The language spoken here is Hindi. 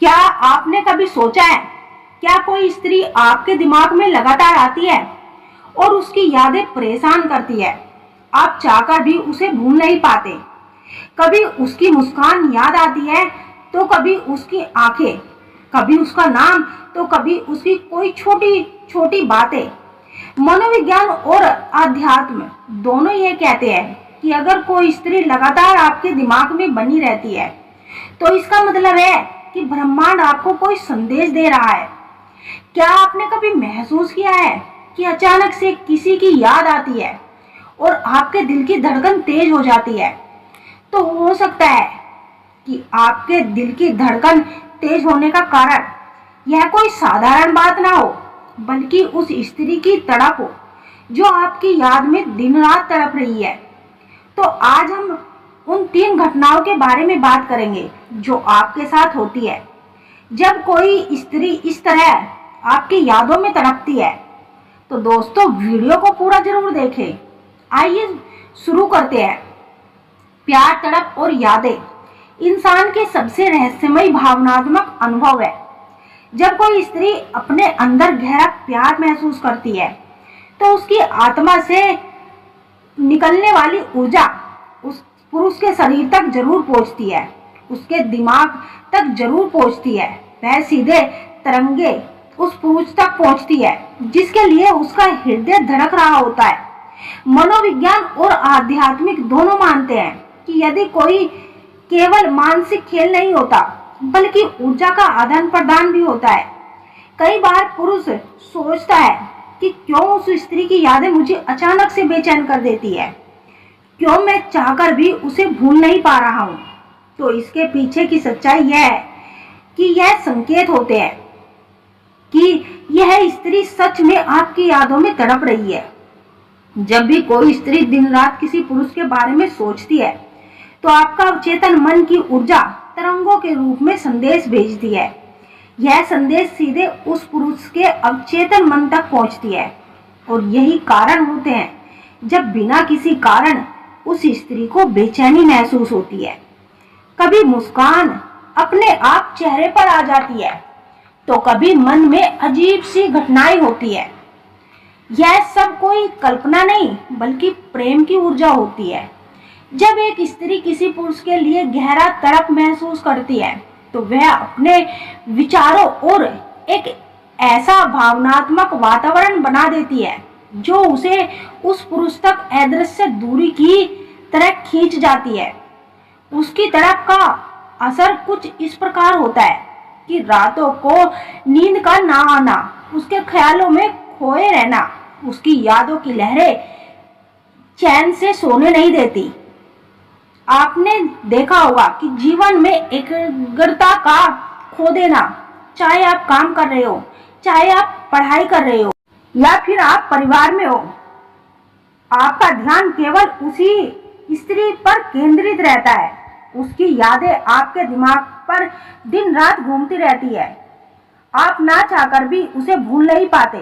क्या आपने कभी सोचा है, क्या कोई स्त्री आपके दिमाग में लगातार आती है और उसकी यादें परेशान करती है। आप चाहकर भी उसे भूल नहीं पाते। कभी उसकी मुस्कान याद आती है, तो कभी उसकी आंखें, कभी उसका नाम, तो कभी उसकी कोई छोटी छोटी बातें। मनोविज्ञान और आध्यात्म दोनों ये कहते हैं कि अगर कोई स्त्री लगातार आपके दिमाग में बनी रहती है, तो इसका मतलब है कि ब्रह्मांड आपको कोई संदेश दे रहा है। क्या आपने कभी महसूस किया है कि अचानक से किसी की याद आती है और आपके दिल की धड़कन तेज हो जाती है? तो हो सकता है कि आपके दिल की धड़कन तेज होने का कारण यह कोई साधारण बात ना हो, बल्कि उस स्त्री की तड़प हो जो आपकी याद में दिन रात तड़प रही है। तो आज हम उन 3 घटनाओं के बारे में बात करेंगे जो आपके साथ होती है जब कोई स्त्री इस तरह आपकी यादों में तड़पती है। तो दोस्तों, वीडियो को पूरा जरूर देखें। आइए शुरू करते हैं। प्यार, तड़प और यादें इंसान के सबसे रहस्यमय भावनात्मक अनुभव है। जब कोई स्त्री अपने अंदर गहरा प्यार महसूस करती है, तो उसकी आत्मा से निकलने वाली ऊर्जा उस पुरुष के शरीर तक जरूर पहुंचती है, उसके दिमाग तक जरूर पहुंचती है। वह सीधे तरंगे उस पुरुष तक पहुंचती है जिसके लिए उसका हृदय धड़क रहा होता है। मनोविज्ञान और आध्यात्मिक दोनों मानते हैं कि यदि कोई केवल मानसिक खेल नहीं होता, बल्कि ऊर्जा का आदान प्रदान भी होता है। कई बार पुरुष सोचता है कि क्यों उस स्त्री की यादें मुझे अचानक से बेचैन कर देती है, क्यों मैं चाहकर भी उसे भूल नहीं पा रहा हूँ। तो इसके पीछे की सच्चाई यह है कि यह संकेत होते हैं कि यह स्त्री सच में आपकी यादों में तड़प रही है। जब भी कोई स्त्री दिन रात किसी पुरुष के बारे में सोचती है, तो आपका अवचेतन मन की ऊर्जा तरंगों के रूप में संदेश भेजती है। यह संदेश सीधे उस पुरुष के अवचेतन मन तक पहुंचती है और यही कारण होते हैं जब बिना किसी कारण उस स्त्री को बेचैनी महसूस होती है। कभी मुस्कान अपने आप चेहरे पर आ जाती है, तो कभी मन में अजीब सी घटनाएं होती है। यह सब कोई कल्पना नहीं, बल्कि प्रेम की ऊर्जा होती है। जब एक स्त्री किसी पुरुष के लिए गहरा तड़प महसूस करती है, तो वह अपने विचारों और एक ऐसा भावनात्मक वातावरण बना देती है जो उसे उस पुरुष तक अदृश्य दूरी की तरह खींच जाती है। उसकी तड़प का असर कुछ इस प्रकार होता है कि रातों को नींद का ना आना, उसके ख्यालों में खोए रहना, उसकी यादों की लहरें चैन से सोने नहीं देती। आपने देखा होगा कि जीवन में एकाग्रता का खो देना, चाहे आप काम कर रहे हो, चाहे आप पढ़ाई कर रहे हो, या फिर आप परिवार में हो, आपका ध्यान केवल उसी स्त्री पर केंद्रित रहता है। उसकी यादें आपके दिमाग पर दिन रात घूमती रहती है। आप ना चाहकर भी उसे भूल नहीं पाते।